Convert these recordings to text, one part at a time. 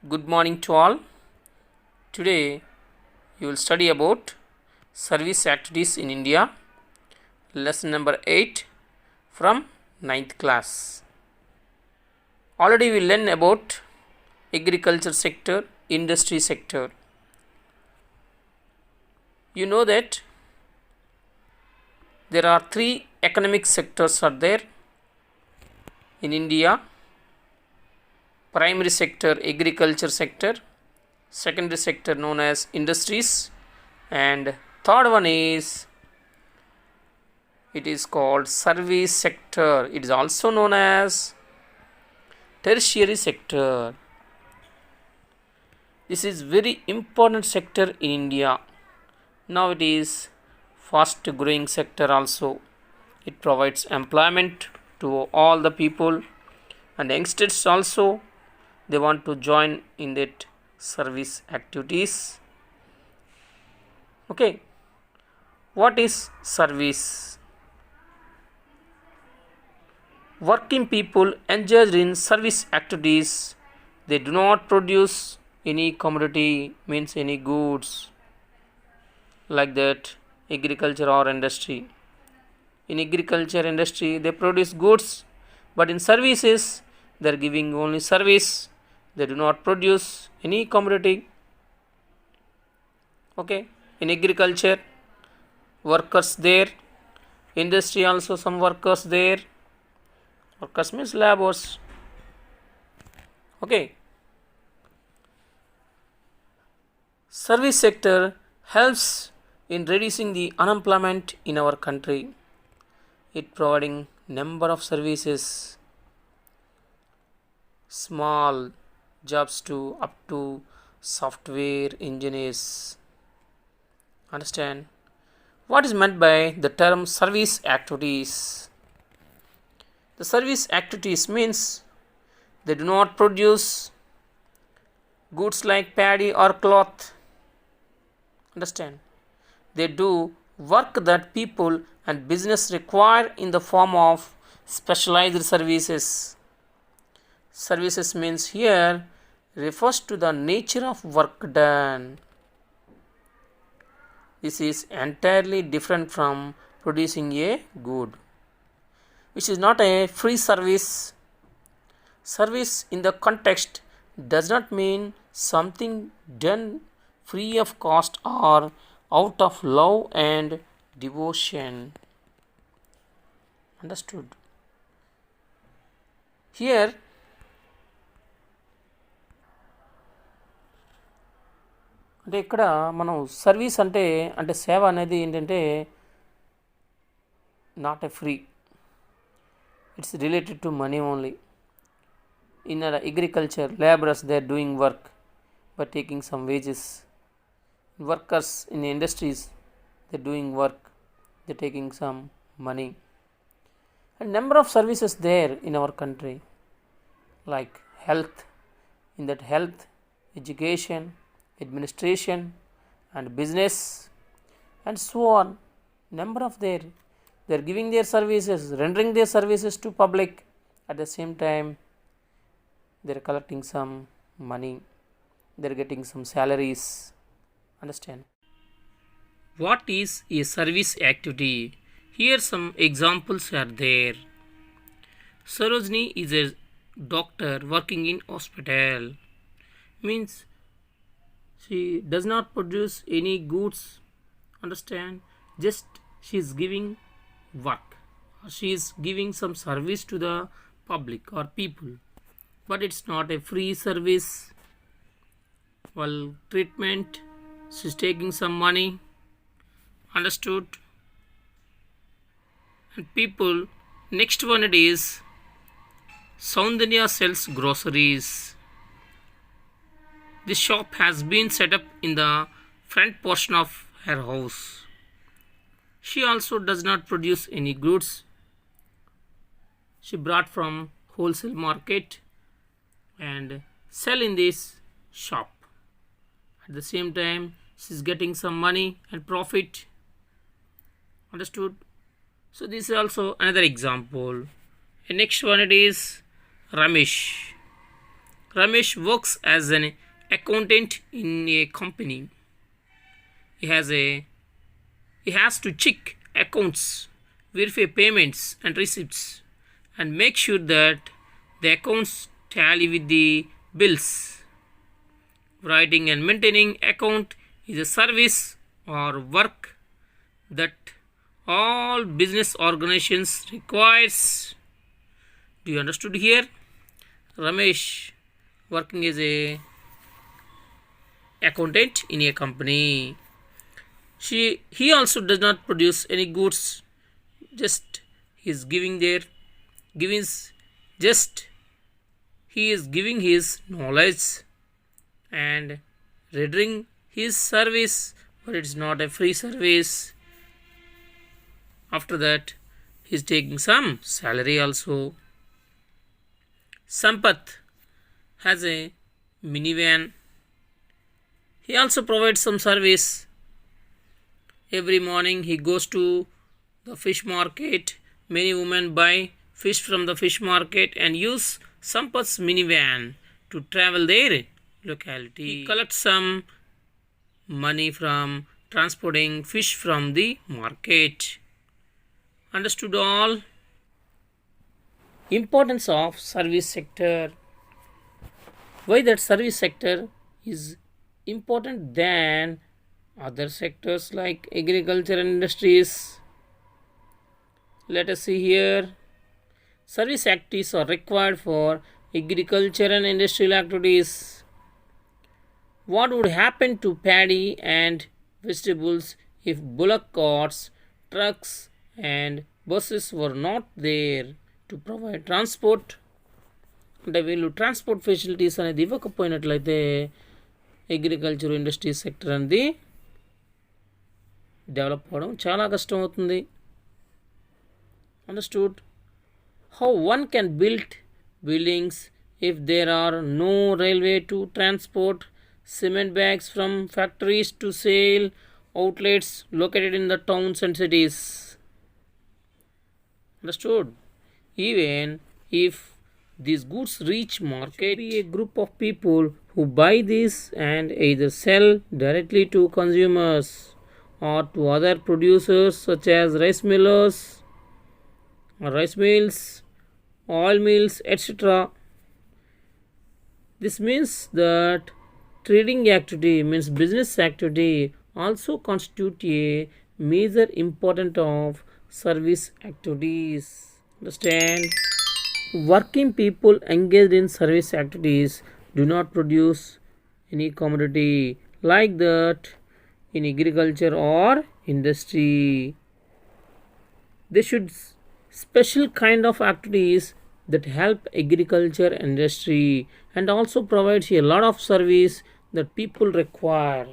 Good morning to all. Today you will study about service activities in India, lesson number 8 from 9th class. Already we learned about agriculture sector, industry sector. You know that there are three economic sectors are there in India. Primary sector, agriculture sector, secondary sector known as industries, and third one is it is called service sector. It is also known as tertiary sector. This is very important sector in India. Now it is fast growing sector also. It provides employment to all the people, and youngsters also they want to join in that service activities. Okay, what is service? Working people engaged in service activities, they do not produce any commodity, means any goods like that agriculture or industry. In agriculture industry they produce goods, but in services they are giving only service. They do not produce any commodity. Okay, in agriculture workers there, industry also some workers there. Workers means laborers. Okay, service sector helps in reducing the unemployment in our country. It providing number of services, small jobs to up to software engineers. Understand what is meant by the term service activities? The service activities means they do not produce goods like paddy or cloth. Understand, they do work that people and business require in the form of specialized services. Services means here refers to the nature of work done. This is entirely different from producing a good, which is not a free service. Service in the context does not mean something done free of cost or out of love and devotion. Understood? Here అంటే ఇక్కడ మనం service అంటే అంటే సేవ అనేది ఏంటంటే not a free, it's related to money only. In agriculture laborers they are doing work but taking some wages. Workers in the industries they are doing work, they are taking some money. And number of services there in our country like health, in that health, education, administration and business and so on. Number of there they are giving their services, rendering their services to public. At the same time they are collecting some money, they are getting some salaries. Understand what is a service activity? Here some examples are there. Sarojini is a doctor working in hospital, means she does not produce any goods. Understand, just she is giving work, she is giving some service to the public or people, but it's not a free service. Well, treatment, she is taking some money. Understood? And people, next one it is Soundarya sells groceries. This shop has been set up in the front portion of her house. She also does not produce any goods. She brought from wholesale market and sell in this shop. At the same time she is getting some money and profit. Understood? So this is also another example. And next one it is Ramesh. Ramesh works as an accountant in a company. He has a he has to check accounts, verify payments and receipts, and make sure that the accounts tally with the bills. Writing and maintaining account is a service or work that all business organizations requires. Do you understood here? Ramesh working as a accountant in a company. He also does not produce any goods, just he is giving he is giving his knowledge and rendering his service, but it's not a free service. After that, he is taking some salary also. Sampath has a minivan. He also provides some service. Every morning he goes to the fish market. Many women buy fish from the fish market and use Sampath's minivan to travel their locality. He collects some money from transporting fish from the market. Understood all? Importance of service sector. Why that service sector is important than other sectors like agriculture and industries? Let us see here. Service activities are required for agriculture and industrial activities. What would happen to paddy and vegetables if bullock carts, trucks and buses were not there to provide transport? అంటే వీళ్ళు transport facilities అనేది ఇవ్వకపోయినట్లయితే agriculture industry sector అనేది develop అవ్వడం చాలా కష్టం అవుతుంది. Understood? How one can build buildings if there are no railway to transport cement bags from factories to sale outlets located in the towns and cities. Understood? Even if these goods reach market, be a group of people who buy this and either sell directly to consumers or to other producers such as rice millers, rice mills, oil mills, etc. This means that trading activity means business activity also constitute a major important of service activities. Understand? Working people engaged in service activities do not produce any commodity like that in agriculture or industry. They should special kind of activities that help agriculture industry and also provides a lot of service that people require.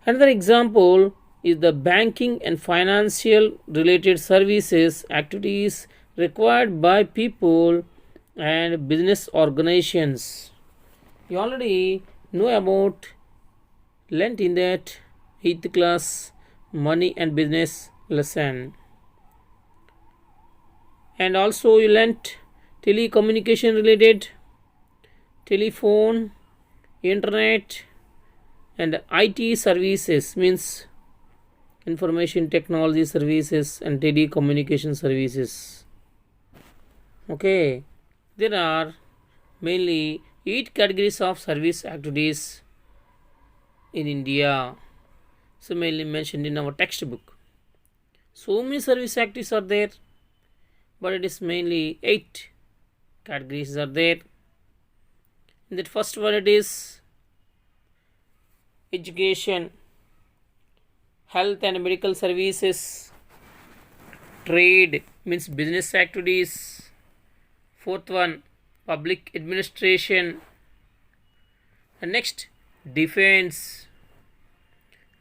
Another example is the banking and financial related services activities required by people and business organizations. You already know about learnt in that 8th class money and business lesson. And also you learnt telecommunication related, telephone, internet and IT services means information technology services and telecommunication services. Okay, there are mainly 8 categories of service activities in India, so mainly mentioned in our textbook. So many service activities are there, but it is mainly 8 categories are there. In that first one it is education, health and medical services, trade means business activities. Fourth one, public administration, and next defense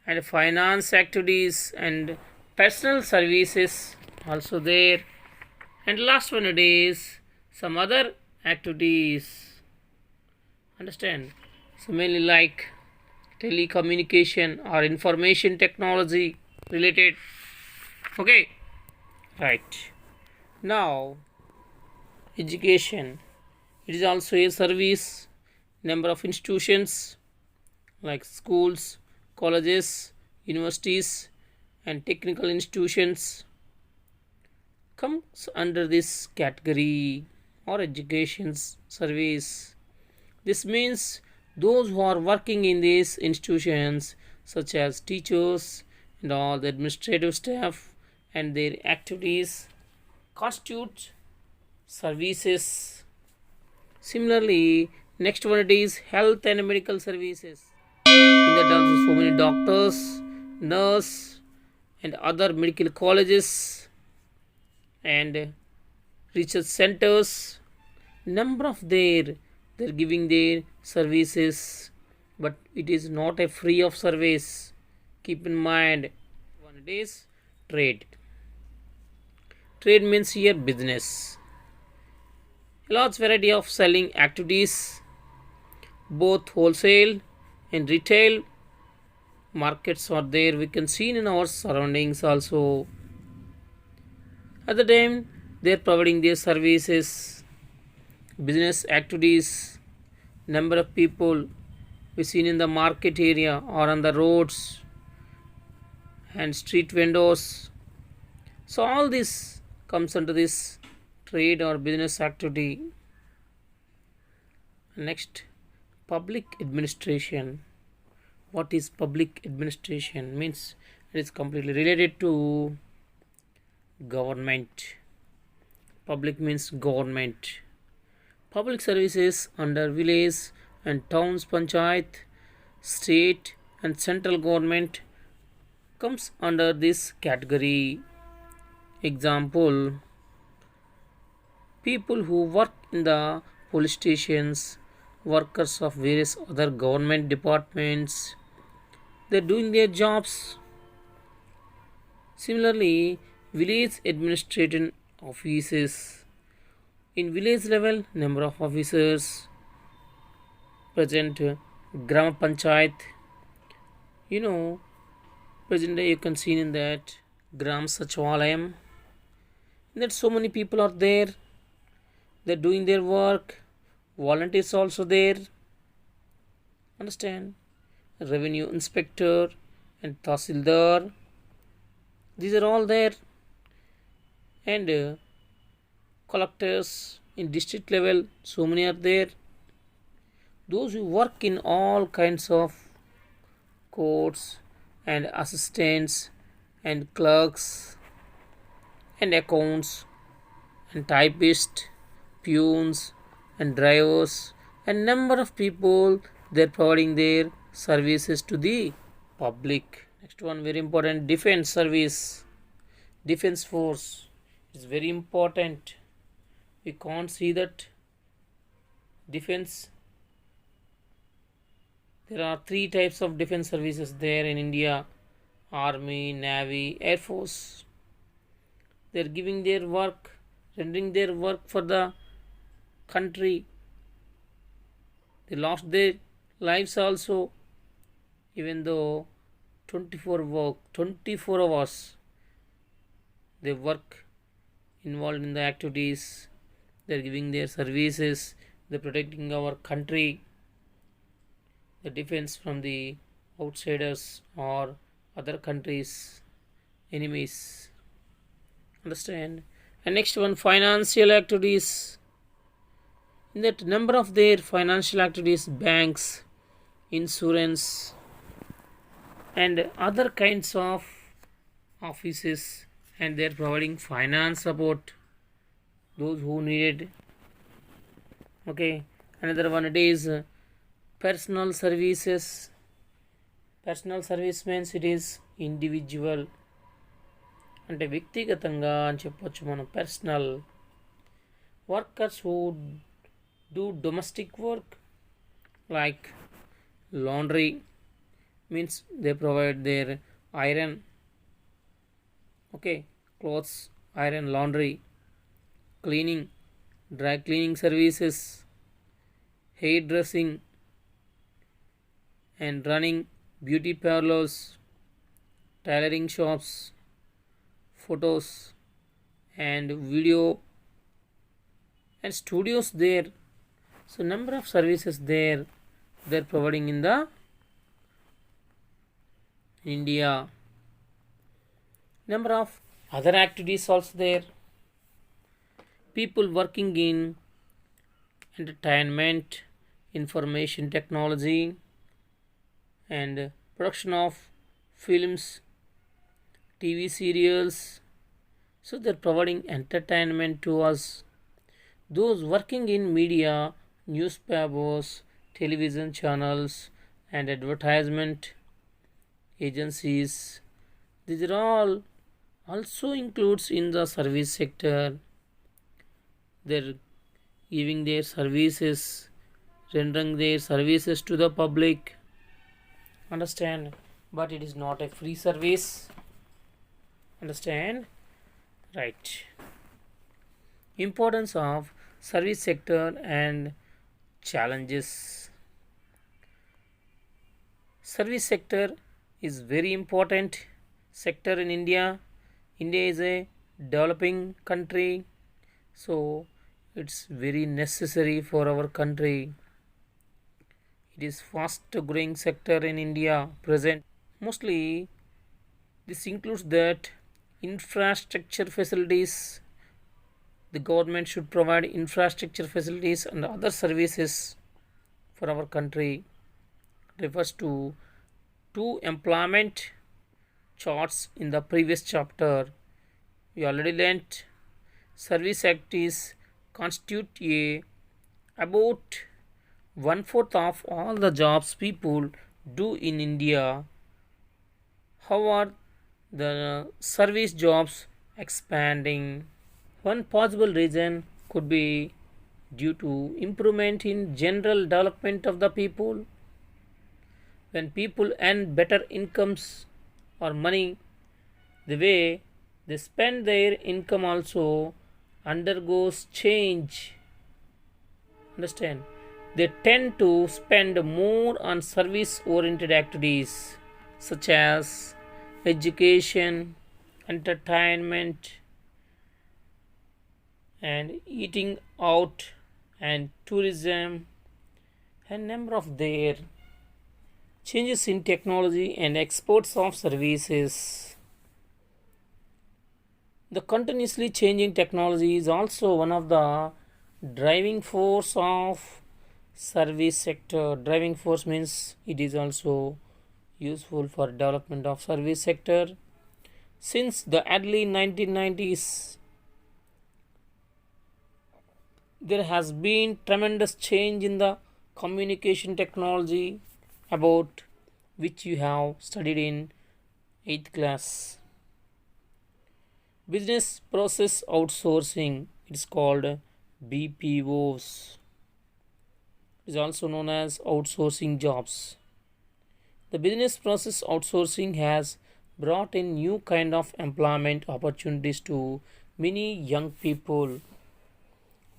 and finance activities and personal services also there. And last one it is some other activities. Understand? So mainly like telecommunication or information technology related. Okay, right. Now education. It is also a service. Number of institutions like schools, colleges, universities, and technical institutions comes under this category or education service. This means those who are working in these institutions, such as teachers and all the administrative staff, and their activities constitute services. Similarly, next one it is health and medical services. In that also so many doctors, nurse, and other medical colleges and research centers. Number of they're giving their services, but it is not a free of service. Keep in mind, one it is trade. Trade means here business. A large variety of selling activities, both wholesale and retail markets are there. We can see in our surroundings also. At the time they are providing their services, business activities, number of people we seen in the market area or on the roads and street vendors. So all this comes under this trade or business activity. Next, public administration. What is public administration? Means it is completely related to government. Public means government. Public services under village and towns panchayat, state and central government comes under this category. Example, people who work in the police stations, workers of various other government departments, they're doing their jobs. Similarly, village administration offices. In village level, number of officers present Gram Panchayat. Present day you can see in that Gram Sachivalayam. That so many people are there. They're doing their work. Volunteers also there. Understand? Revenue inspector and Tahsildar. These are all there. And collectors in district level, so many are there. Those who work in all kinds of courts and assistants and clerks and accounts and typists, peons and drivers, and number of people, they're providing their services to the public. Next one, very important, defense service. Defense force is very important. We can't see that defense. There are three types of defense services there in India: army, navy, air force. They are giving their work, rendering their work for the country. They lost their lives also, even though 24 hours they work involved in the activities. They are giving their services. They are protecting our country, the defense from the outsiders or other countries' enemies. Understand? And next one, financial activities. In that number of their financial activities, banks, insurance, and other kinds of offices, and they are providing finance support those who needed. Okay, another one it is personal services. Personal service means it is individual, అంటే వ్యక్తిగతంగా అని చెప్పొచ్చు మనం. Personal workers who do domestic work like laundry, means they provide their iron, okay, clothes iron, laundry, cleaning, dry cleaning services, hairdressing, and running beauty parlors, tailoring shops, photos and video and studios there. So number of services they're providing in the India. Number of other activities also there. People working in entertainment, information technology, and production of films, TV serials. So they're providing entertainment to us. Those working in media, newspapers, television channels, and advertisement agencies, these are all also includes in the service sector. They're giving their services, rendering their services to the public. Understand? But it is not a free service. Understand? Right. Importance of service sector and challenges. Service sector is very important sector in India. India is a developing country, so it's very necessary for our country. It is fast growing sector in India present. Mostly this includes that infrastructure facilities. The government should provide infrastructure facilities and other services for our country. Refers to two employment charts in the previous chapter. We already learnt service activities constitute about 1/4 of all the jobs people do in India. How are the service jobs expanding? One possible reason could be due to improvement in general development of the people. When people earn better incomes or money, the way they spend their income also undergoes change. Understand? They tend to spend more on service oriented activities such as education, entertainment, and eating out, and tourism, and number of their changes in technology and exports of services. The continuously changing technology is also one of the driving force of service sector. Driving force means it is also useful for development of service sector. Since the early 1990s, there has been tremendous change in the communication technology, about which you have studied in 8th class. Business process outsourcing, it is called BPOs. It is also known as outsourcing jobs. The business process outsourcing has brought in new kind of employment opportunities to many young people.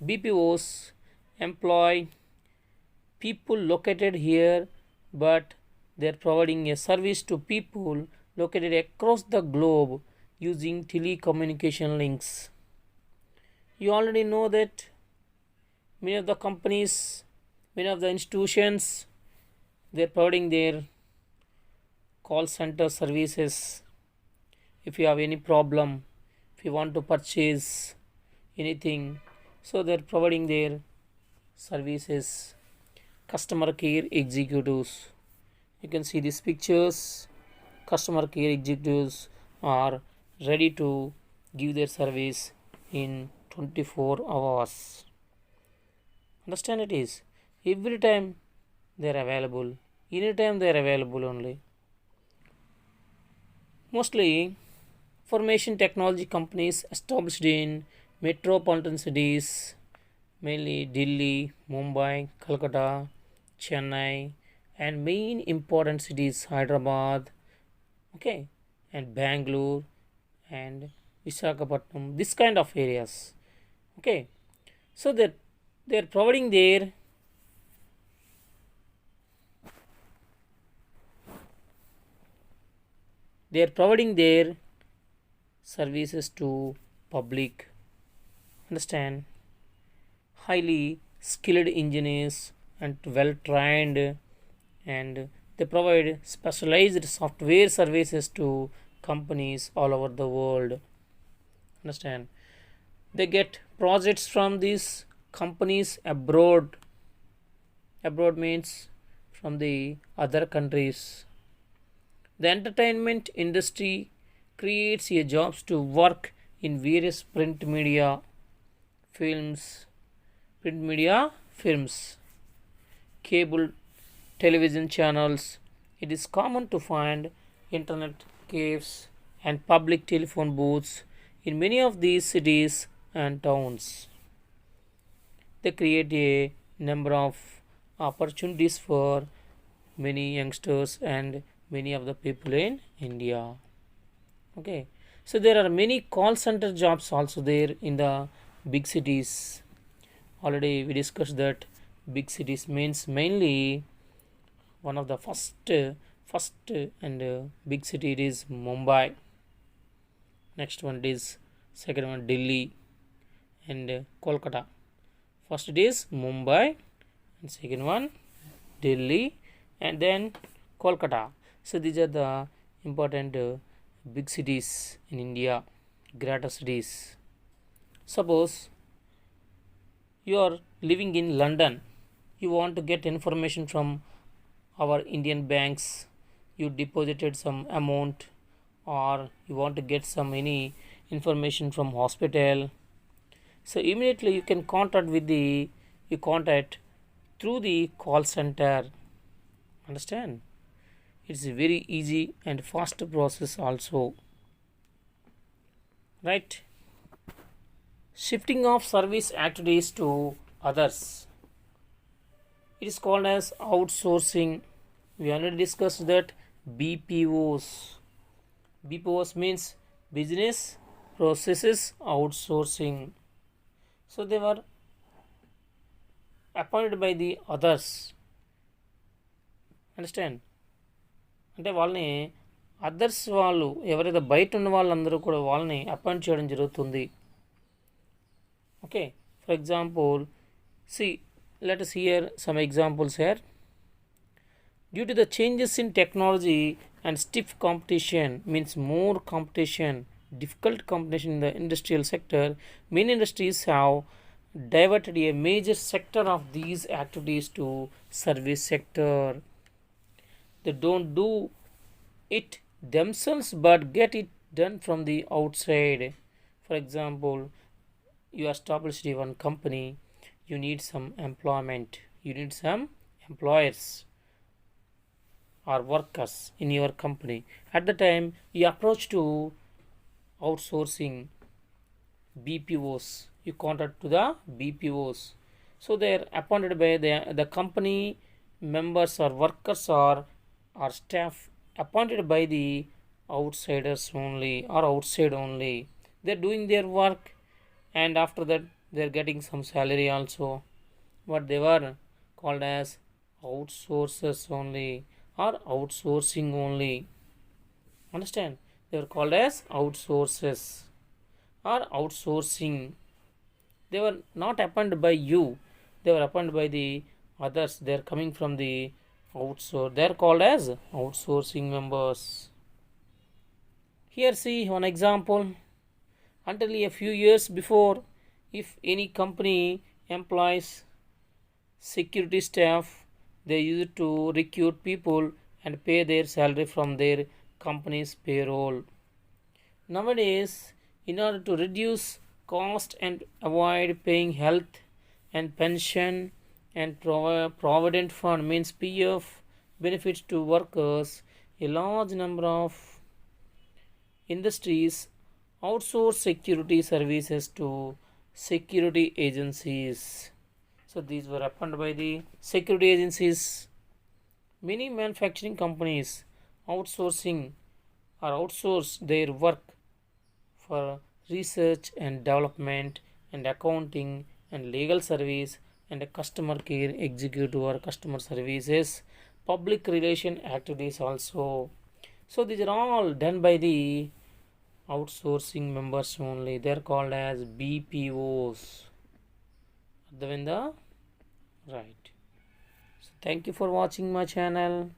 BPOs employ people located here, but they are providing a service to people located across the globe using telecommunication links. You already know that many of the companies, many of the institutions, they are providing their call center services. If you have any problem, if you want to purchase anything, so they are providing their services. Customer care executives, you can see these pictures. Customer care executives are ready to give their service in 24 hours. Understand? It is every time they are available, anytime they are available only. Mostly information technology companies established in metropolitan cities, mainly Delhi, Mumbai, Calcutta, Chennai, and main important cities Hyderabad, okay, and Bangalore and Visakhapatnam, this kind of areas, okay. So that they are providing their services to public. Understand? Highly skilled engineers and well trained, and they provide specialized software services to companies all over the world. Understand? They get projects from these companies abroad. Abroad means from the other countries. The entertainment industry creates a jobs to work in various print media films, cable television channels. It is common to find internet cafes and public telephone booths in many of these cities and towns. They create a number of opportunities for many youngsters and many of the people in India. Okay, so there are many call center jobs also there in the big cities. Already we discussed that big cities means mainly one of the first and big city it is Mumbai. Next one it is second one Delhi and Kolkata. First it is Mumbai and second one Delhi and then Kolkata. So these are the important big cities in India, greater cities. Suppose you are living in London, you want to get information from our Indian banks, you deposited some amount, or you want to get some any information from hospital. So immediately you can contact through the call center. Understand? It's a very easy and fast process also. Right? Shifting of service activities to others. It is called as outsourcing. We already discussed that BPOs. BPOs means business processes outsourcing. So they were appointed by the others. Understand? అంటే వాళ్ళని others వాళ్ళు ఎవరైతే బయట ఉన్న వాళ్ళందరూ కూడా వాళ్ళని appoint చేయడం జరుగుతుంది. Okay, for example C let us hear some examples here. Due to the changes in technology and stiff competition, means more competition, difficult competition in the industrial sector, many industries have diverted a major sector of these activities to service sector. They don't do it themselves but get it done from the outside. For example, you established one company, you need some employment, you need some employers or workers in your company. At the time you approach to outsourcing BPOs, you contact to the BPOs. So they are appointed by the company members or workers or staff appointed by the outsiders only or outside only. They're doing their work and after that they're getting some salary also, but they were called as outsourcers only or outsourcing only. Understand? They were called as outsourcers or outsourcing. They were not appointed by you, they were appointed by the others. They are coming from the outsource, they are called as outsourcing members. Here see one example. Until a few years before, if any company employs security staff, they used to recruit people and pay their salary from their company's payroll. Nowadays, in order to reduce cost and avoid paying health and pension and provident fund, means PF benefits to workers, a large number of industries outsource security services to security agencies. So these were appointed by the security agencies. Many manufacturing companies outsource their work for research and development and accounting and legal service and customer care, executive or customer services, public relation activities also. So these are all done by the outsourcing members only. They are called as BPOs. అర్థమైందా? Right. So thank you for watching my channel.